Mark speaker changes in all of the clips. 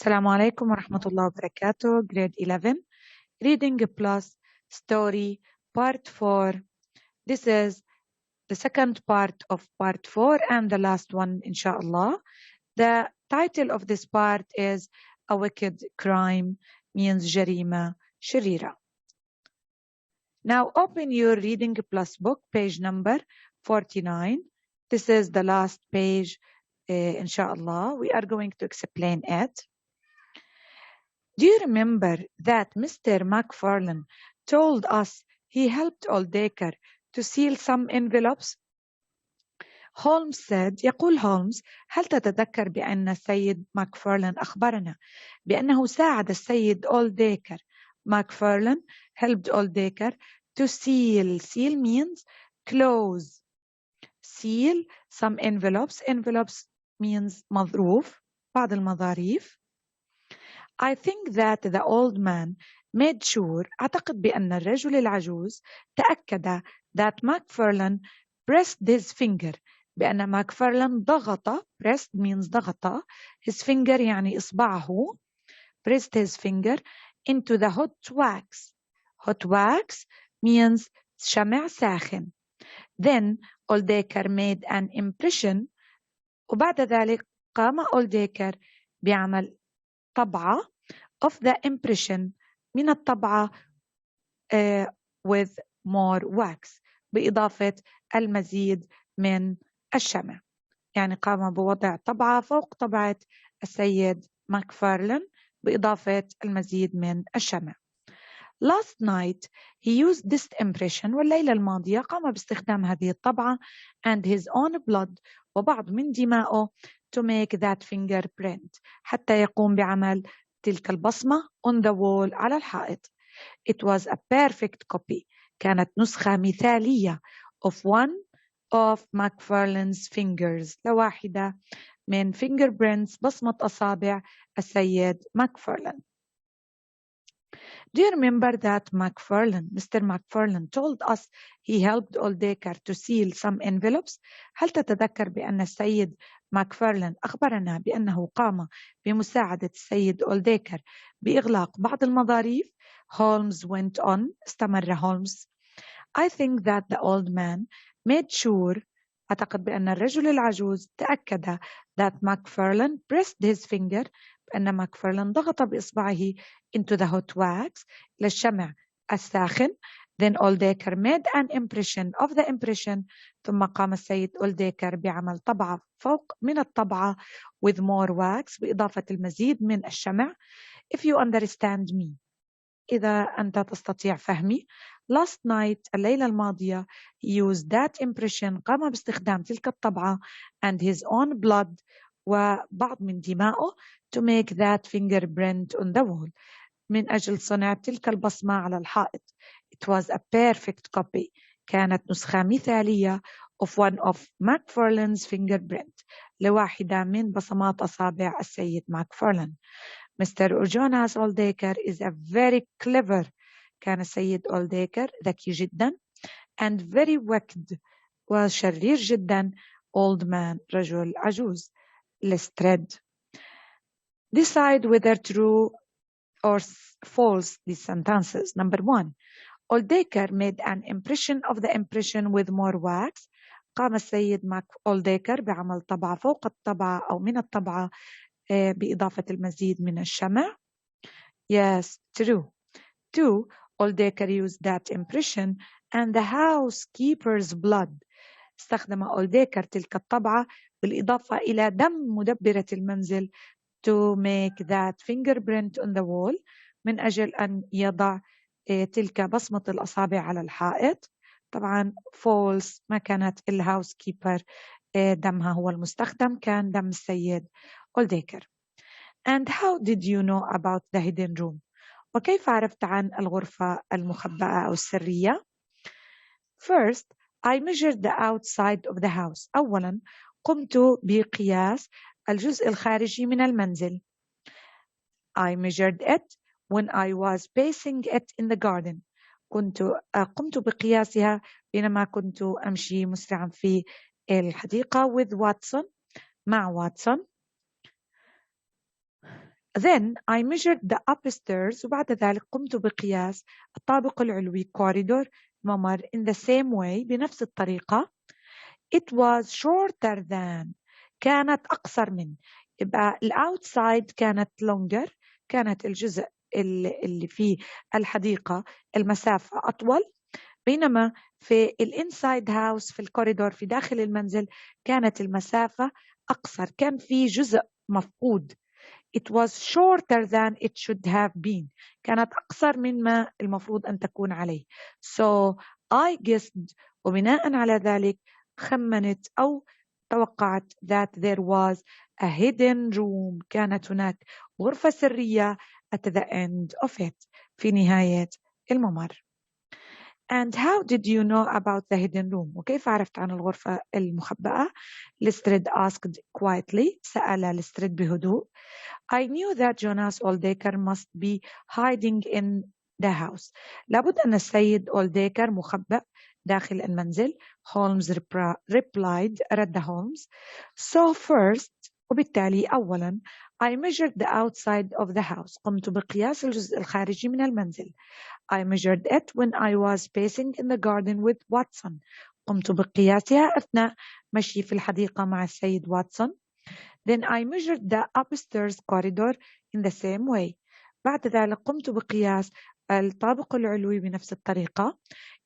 Speaker 1: السلام عليكم ورحمة الله وبركاته. Grade 11 Reading Plus Story Part 4. This is the second part of Part 4 and the last one, inshallah. The title of this part is A Wicked Crime, means جريمة شريرة. Now open your Reading Plus book, page number 49. This is the last page, inshallah. We are going to explain it. Do you remember that Mr. McFarlane told us he helped Oldacre to seal some envelopes? Holmes said, يقول هولمز: هل تتذكر بأن السيد ماكفارلان أخبرنا بأنه ساعد السيد أولديكر؟ McFarlane helped Oldacre to seal. Seal means close. Seal some envelopes. Envelopes means مظروف، بعض المظاريف. I think that the old man made sure. أعتقد بأن الرجل العجوز تأكد that McFarlane pressed his finger. بأن McFarlane ضغط. pressed means ضغط. his finger يعني إصبعه. pressed his finger into the hot wax. Hot wax means شمع ساخن. Then Oldacre made an impression. وبعد ذلك قام Oldacre بعمل طبعة of the impression من الطبعة with more wax بإضافة المزيد من الشمع. يعني قام بوضع طبعة فوق طبعة السيد ماكفارلان بإضافة المزيد من الشمع. Last night he used this impression. والليلة الماضية قام باستخدام هذه الطبعة and his own blood وبعض من دمائه to make that fingerprint حتى يقوم بعمل تلك البصمة on the wall على الحائط. It was a perfect copy. كانت نسخة مثالية of one of McFarlane's fingers. لواحدة من fingerprints بصمة أصابع السيد ماكفارلان. Do you remember that Mr. McFarlane told us he helped Oldacre to seal some envelopes? هل تتذكر بأن السيد ماكفارلان أخبرنا بأنه قام بمساعدة السيد أولديكر بإغلاق بعض المظاريف؟ Holmes went on. استمر هولمز. I think that the old man made sure. أعتقد بأن الرجل العجوز تأكد that McFarlane pressed his finger. بأن ماكفارلان ضغط بإصبعه into the hot wax إلى الشمع الساخن. Then Oldacre made an impression of the impression. ثم قام السيد أولديكر بعمل طبعة فوق من الطبعة with more wax بإضافة المزيد من الشمع. If you understand me. إذا أنت تستطيع فهمي. Last night الليلة الماضية he used that impression. قام باستخدام تلك الطبعة and his own blood وبعض من دمائه to make that fingerprint on the wall من أجل صنع تلك البصمة على الحائط. It was a perfect copy. كانت نسخة مثالية of one of McFarlane's fingerprint. لواحدة من بصمات أصابع السيد ماكفارلان. Mr. Jonas Oldacre is a very clever. كان السيد أولديكر ذكي جدا and very wicked وشرير جدا old man رجل عجوز. Let's read. Decide whether true or false these sentences. Number 1. Oldacre made an impression of the impression with more wax. قام السيد أولديكر بعمل طبعة فوق الطبعة أو من الطبعة بإضافة المزيد من الشمع. Yes, true. 2. Oldacre used that impression and the housekeeper's blood. استخدم أولديكر تلك الطبعة بالإضافة إلى دم مدبرة المنزل to make that fingerprint on the wall من أجل أن يضع تلك بصمة الأصابع على الحائط. طبعا false ما كانت الهاوسكيبر دمها هو المستخدم، كان دم السيد أولديكر. And how did you know about the hidden room? وكيف عرفت عن الغرفة المخبأة أو السرية؟ First, I measured the outside of the house. أولاً قمت بقياس الجزء الخارجي من المنزل. I measured it when I was pacing it in the garden. قمت بقياسها بينما كنت أمشي مسرعاً في الحديقة with Watson مع واتسون. Then I measured the upstairs. وبعد ذلك قمت بقياس الطابق العلوي corridor ممر in the same way بنفس الطريقة. It was shorter than كانت أقصر من. يبقى outside كانت longer كانت الجزء اللي فيه الحديقة المسافة أطول بينما في الانسايد هاوس في الكوريدور في داخل المنزل كانت المسافة أقصر كان في جزء مفقود. It was shorter than it should have been كانت أقصر مما المفروض أن تكون عليه. So I guessed وبناء على ذلك خمنت أو توقعت that there was a hidden room كانت هناك غرفة سرية at the end of it في نهاية الممر. And how did you know about the hidden room? وكيف عرفت عن الغرفة المخبأة؟ لستريد asked quietly. سأل لستريد بهدوء. I knew that Jonas Oldeker must be hiding in the house. لابد أن السيد أولديكر مخبأ داخل المنزل. Holmes replied. رد هولمز. So first وبالتالي أولا I measured the outside of the house. قمت بقياس الجزء الخارجي من المنزل. I measured it when I was pacing in the garden with Watson. قمت بقياسها أثناء مشي في الحديقة مع السيد واتسون. Then I measured the upstairs corridor in the same way. بعد ذلك قمت بقياس الطابق العلوي بنفس الطريقة.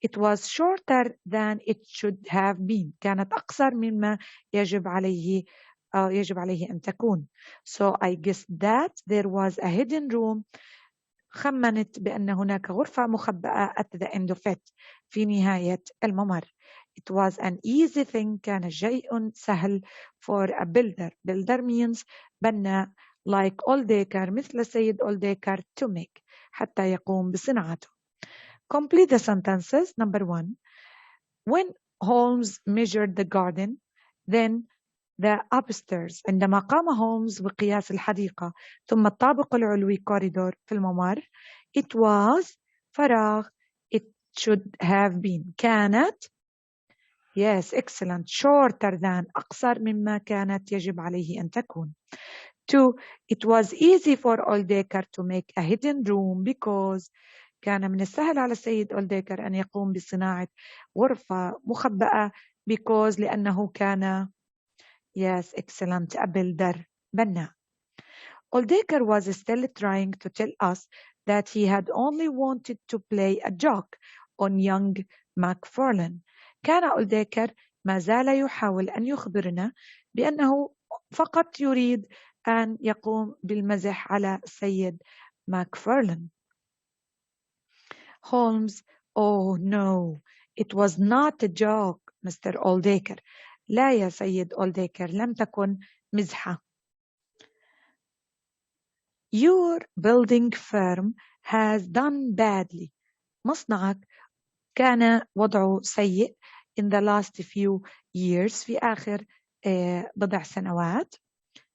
Speaker 1: It was shorter than it should have been. كانت أقصر مما يجب عليه أن تكون. So I guessed that there was a hidden room. خمنت بأن هناك غرفة مخبأة at the end of it في نهاية الممر. It was an easy thing. كان شيء سهل for a builder. Builder means بناء like Oldeker مثل السيد Oldeker to make حتى يقوم بصناعته. Complete the sentences. Number 1. When Holmes measured the garden, then the upstairs. عندما قام هولمز بقياس الحديقة ثم الطابق العلوي corridor في الممر. It was فراغ. It should have been كانت. Yes, excellent. Shorter than أقصر مما كانت يجب عليه أن تكون. 2. It was easy for Oldeker to make a hidden room because كان من السهل على السيد أولديكر أن يقوم بصناعة غرفة مخبأة because لأنه كان Yes, excellent. A builder. بناء. Oldeker was still trying to tell us that he had only wanted to play a joke on young McFarlane. كان أولديكر ما زال يحاول أن يخبرنا بأنه فقط يريد أن يقوم بالمزح على السيد McFarlane. Holmes, oh no, it was not a joke, Mr. Oldeker. لا يا سيد أولديكر لم تكن مزحة. Your building firm has done badly. مصنعك كان وضعه سيء in the last few years في آخر بضع سنوات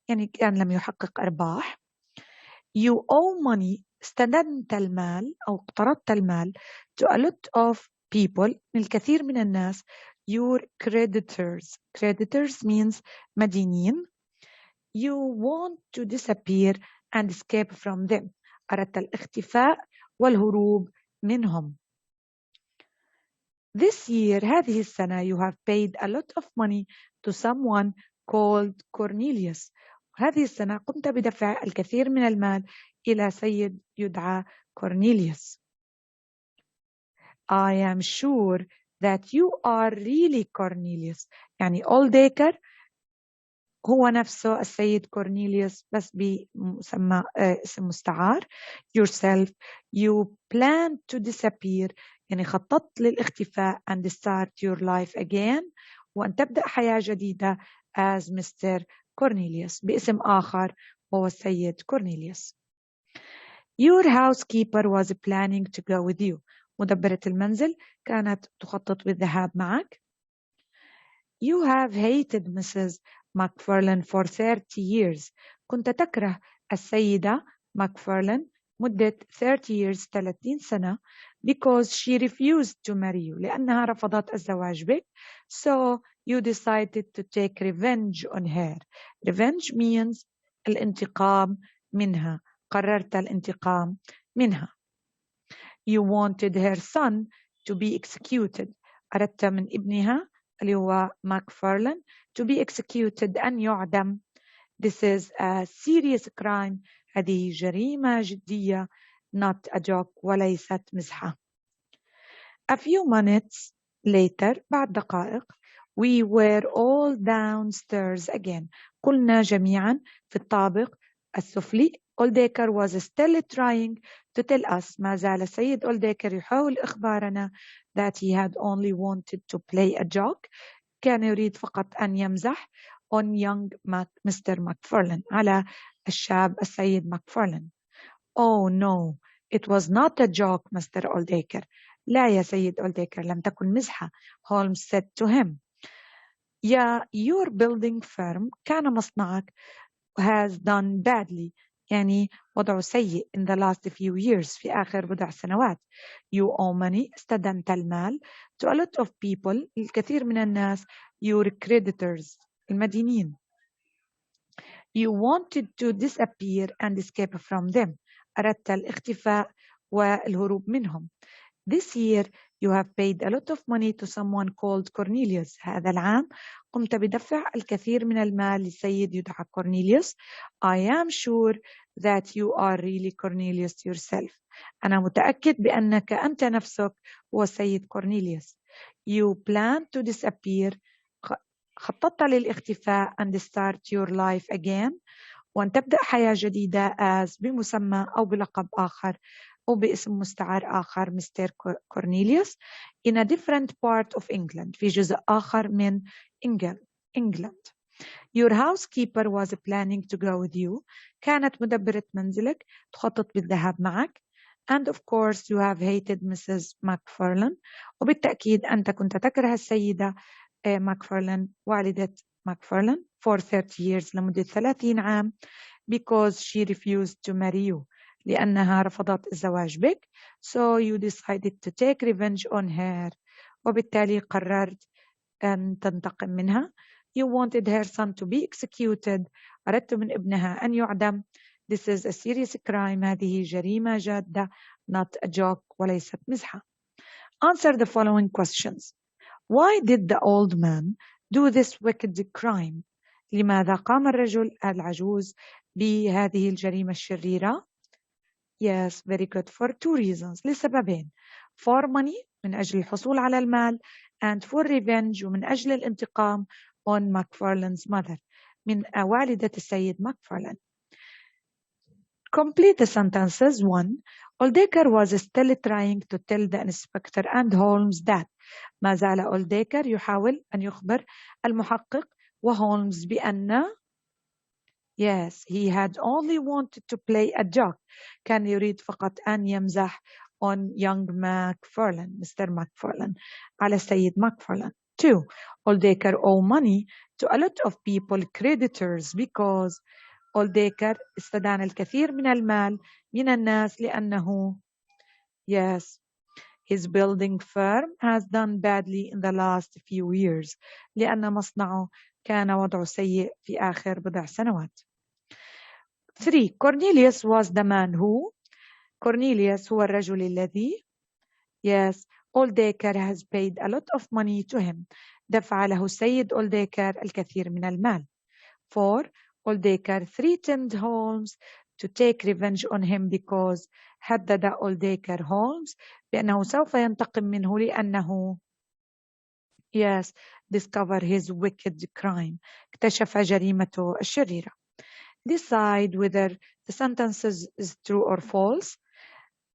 Speaker 1: يعني كان لم يحقق أرباح. You owe money استدنت المال أو اقترضت المال to a lot of people من الكثير من الناس. Your creditors means مدينين. You want to disappear and escape from them. أردت الاختفاء والهروب منهم. This year هذه السنة you have paid a lot of money to someone called Cornelius. هذه السنة قمت بدفع الكثير من المال إلى سيد يدعى Cornelius. I am sure that you are really Cornelius. يعني Oldeker هو نفسه السيد كورنيليوس بس بمسمى اسم مستعار. Yourself, you plan to disappear يعني خططت للاختفاء and start your life again وأن تبدأ حياة جديدة as Mr. Cornelius باسم آخر وهو السيد كورنيليوس. Your housekeeper was planning to go with you. مدبرة المنزل كانت تخطط بالذهاب معك. You have hated Mrs. McFarlane for 30 years. كنت تكره السيدة McFarlane مدة 30 years 30 سنة because she refused to marry you لأنها رفضت الزواج بك. So you decided to take revenge on her. Revenge means الانتقام منها، قررت الانتقام منها. You wanted her son to be executed. أردت من ابنها اللي هو ماكفارلان to be executed أن يعدم. This is a serious crime. هذه جريمة جدية. Not a joke. وليست مزحة. A few minutes later, بعد دقائق, we were all downstairs again. قلنا جميعا في الطابق السفلي. أولديكر was still trying to tell us. ما زال السيد أولديكر يحاول إخبارنا that he had only wanted to play a joke. كان يريد فقط أن يمزح on young Mr. McFarlane. على الشاب السيد McFarlane. Oh no, it was not a joke, Mr. Oldacre. لا يا سيد أولديكر، لم تكن مزحة. Holmes said to him. Yeah, your building firm كان مصنعك has done badly. يعني وضعه سيء in the last few years. في آخر بضع سنوات. You owe money. استدنت المال to a lot of people. الكثير من الناس. Your creditors. المدينين. You wanted to disappear and escape from them. أردت الاختفاء والهروب منهم. This year you have paid a lot of money to someone called Cornelius. هذا العام قمت بدفع الكثير من المال لسيد يدعى كورنيليوس. I am sure that you are really Cornelius yourself. أنا متأكد بأنك أنت نفسك هو السيد كورنيليوس. You plan to disappear. خططت للاختفاء and start your life again. وأن تبدأ حياة جديدة as بمسمى أو بلقب آخر أو باسم مستعار آخر مستر كورنيليوس in a different part of England. في جزء آخر من England. Your housekeeper was planning to go with you. كانت مدبرة منزلك تخطط بالذهاب معك. And of course you have hated Mrs. McFarlane. وبالتأكيد أنت كنت تكره السيدة McFarlane والدة McFarlane for 30 years لمدة 30 عام because she refused to marry you. لأنها رفضت الزواج بك. So you decided to take revenge on her. وبالتالي قررت أن تنتقم منها. You wanted her son to be executed. أردت من ابنها أن يعدم. This is a serious crime. هذه جريمة جادة. Not a joke. وليست مزحة. Answer the following questions. Why did the old man do this wicked crime? لماذا قام الرجل العجوز بهذه الجريمة الشريرة؟ Yes, very good. For 2 reasons. لسببين. For money من أجل الحصول على المال and for revenge ومن أجل الانتقام on McFarlane's mother من والدة السيد McFarlane. Complete the sentences. 1. Oldacre was still trying to tell the inspector and Holmes that. ما زال أولديكر يحاول أن يخبر المحقق وهولمز بأن Yes, he had only wanted to play a joke. كان يريد فقط أن يمزح on young McFarlane, Mr. McFarlane, على السيد McFarlane. 2. Oldacre owed money to a lot of people, creditors, because Oldacre استدان الكثير من المال من الناس لأنه Yes, his building firm has done badly in the last few years. لأن مصنعه كان وضعه سيء في آخر بضع سنوات. 3. Cornelius was the man who. Cornelius هو الرجل الذي. Yes, Oldacre has paid a lot of money to him. دفع له السيد Oldacre الكثير من المال. 4. Oldacre threatened Holmes to take revenge on him because هدد Oldacre Holmes بأنه سوف ينتقم منه لأنه Yes, discover his wicked crime. اكتشف جريمته الشريرة. Decide whether the sentences is true or false.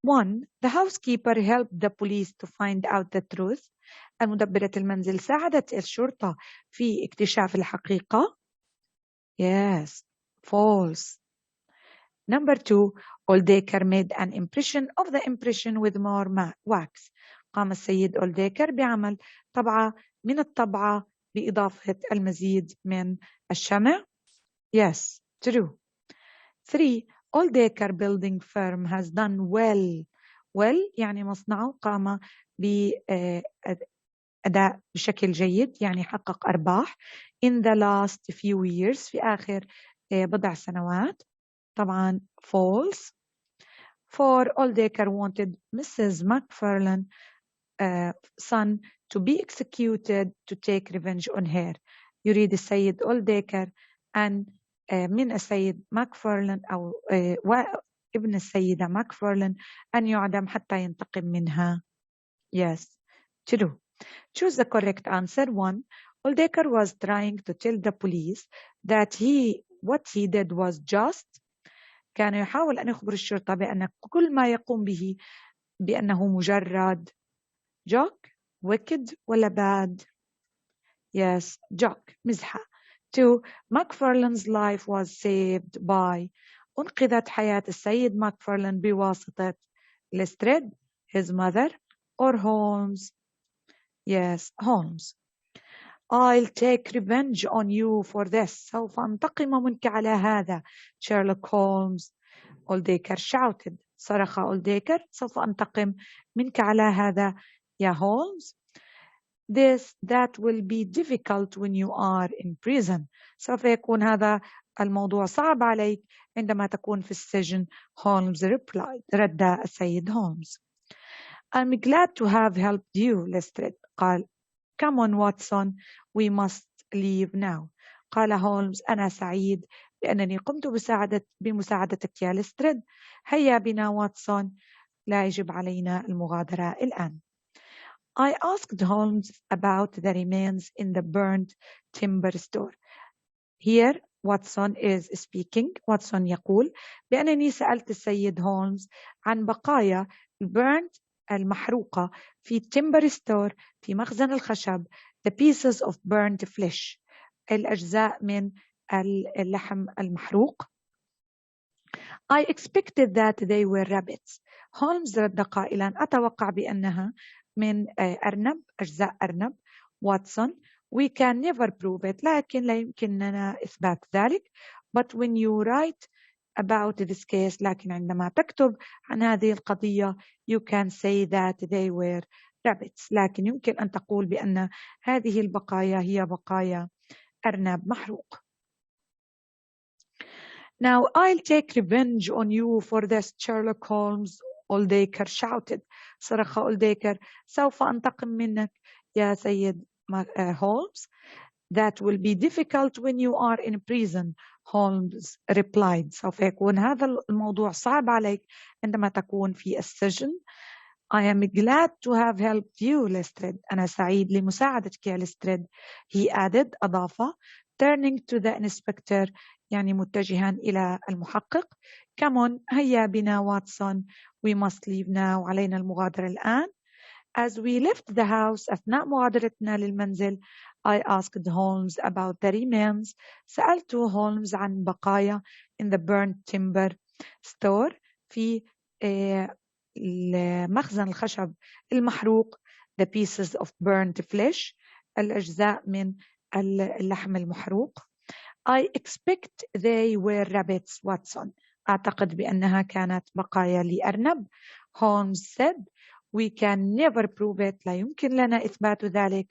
Speaker 1: 1. The housekeeper helped the police to find out the truth. المدبرة المنزل ساعدت الشرطة في اكتشاف الحقيقة. Yes, false. Number 2. Oldacre made an impression of the impression with more wax. قام السيد أولديكر بعمل طبعة من الطبعة بإضافة المزيد من الشمع. Yes, true. 3. Oldacre building firm has done well. Well يعني مصنعه قام بأداء بشكل جيد يعني حقق أرباح in the last few years في آخر بضع سنوات. طبعا false. For Oldacre wanted Mrs. McFarlane son to be executed to take revenge on her. يريد السيد أولديكر أن من السيد ماكفارلان أو ابن السيدة ماكفارلان أن يعدم حتى ينتقم منها. Yes, true. Choose the correct answer. 1. Oldacre was trying to tell the police that what he did was just. كان يحاول أن يخبر الشرطة بأن كل ما يقوم به بأنه مجرد joke, wicked ولا bad. Yes, joke, مزحة. 2. McFarlane's life was saved by. أنقذت حياة السيد ماكفارلان بواسطة لستريد, his mother, or Holmes. Yes, Holmes. I'll take revenge on you for this. سوف أنتقم منك على هذا. Sherlock Holmes. Oldacre shouted. صرخ أولديكر. سوف أنتقم منك على هذا يا هولمز. That will be difficult when you are in prison. سوف يكون هذا الموضوع صعب عليك عندما تكون في السجن. Holmes replied. رد السيد هولمز. I'm glad to have helped you, Lestrade. قال Come on, Watson, we must leave now. قال هولمز أنا سعيد بأنني قمت بمساعدتك يا لستريد. هيا بنا واتسون، لا يجب علينا المغادرة الآن. I asked Holmes about the remains in the burnt timber store. Here Watson is speaking. Watson يقول بأنني سألت السيد هولمز عن بقايا burnt المحروقة في timber store في مخزن الخشب. The pieces of burnt flesh. الأجزاء من اللحم المحروق. I expected that they were rabbits. هولمز رد قائلا أتوقع بأنها من أرنب، أجزاء أرنب. Watson, we can never prove it. لكن لا يمكننا إثبات ذلك. But when you write about this case, لكن عندما تكتب عن هذه القضية, you can say that they were rabbits. لكن يمكن أن تقول بأن هذه البقايا هي بقايا أرنب محروق. Now I'll take revenge on you for this, Sherlock Holmes. Oldacre shouted. صرخ أولديكر سوف أنتقم منك يا سيد هولمز. That will be difficult when you are in prison. Holmes replied. سوف يكون هذا الموضوع صعب عليك عندما تكون في السجن. I am glad to have helped you, Lestrade. أنا سعيد لمساعدتك يا لستريد. He added. أضاف. Turning to the inspector. يعني متجها إلى المحقق. Come on, هيا بنا واتسون. We must leave now. علينا المغادرة الآن. As we left the house, أثناء مغادرتنا للمنزل, I asked Holmes about the remains. سألت هولمز عن بقايا in the burnt timber store في مخزن الخشب المحروق. The pieces of burnt flesh. الأجزاء من اللحم المحروق. I expect they were rabbits, Watson. أعتقد بأنها كانت بقايا لأرنب. Holmes said, we can never prove it. لا يمكن لنا إثبات ذلك.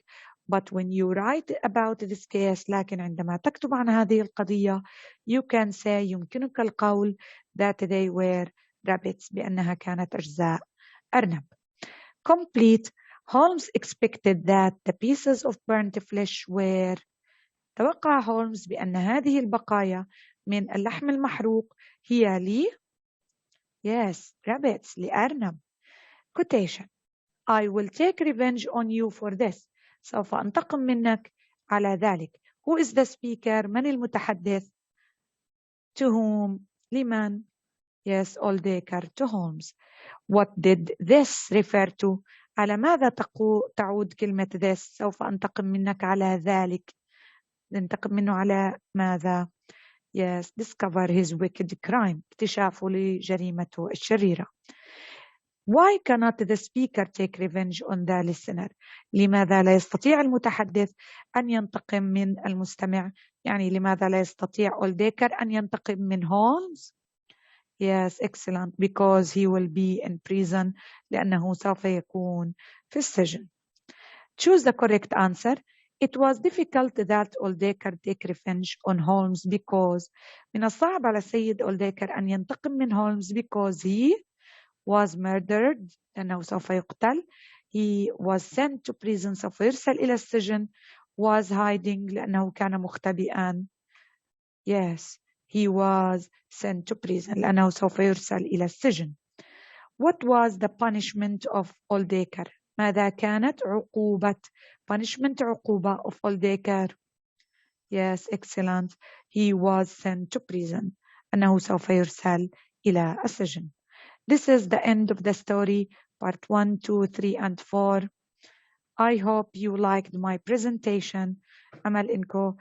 Speaker 1: But when you write about this case, لكن عندما تكتب عن هذه القضية, you can say, يمكنك القول that they were rabbits, بأنها كانت أجزاء أرنب. Complete. Holmes expected that the pieces of burnt flesh were. توقع هولمز بأن هذه البقايا من اللحم المحروق هي yes, rabbits, لأرنب. Quotation. I will take revenge on you for this. سوف أنتقم منك على ذلك. Who is the speaker? من المتحدث? To whom? لمن? Yes, Oldacre, to Holmes. What did this refer to? على ماذا تعود كلمة this؟ سوف أنتقم منك على ذلك. ننتقم منه على ماذا؟ Yes, discover his wicked crime. اكتشافه لجريمته الشريرة. Why cannot the speaker take revenge on the listener? لماذا لا يستطيع المتحدث أن ينتقم من المستمع؟ يعني لماذا لا يستطيع أولديكر أن ينتقم من هولمز؟ Yes, excellent. Because he will be in prison. لأنه سوف يكون في السجن. Choose the correct answer. It was difficult that Oldacre take revenge on Holmes because من الصعب على السيد أولديكر أن ينتقم من هولمز because he was murdered لأنه سوف يقتل. He was sent to prison سوف يرسل إلى السجن. Was hiding لأنه كان مختبئا. Yes, he was sent to prison لأنه سوف يرسل إلى السجن. What was the punishment of Oldacre? ماذا كانت عقوبة punishment عقوبة of Oldacre? Yes, excellent. He was sent to prison. أنه سوف يرسل إلى السجن. This is the end of the story, part 1, 2, 3, and 4. I hope you liked my presentation. أمل إنكم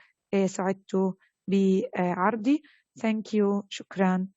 Speaker 1: سعدتوا بعرضي. Thank you. شكرا.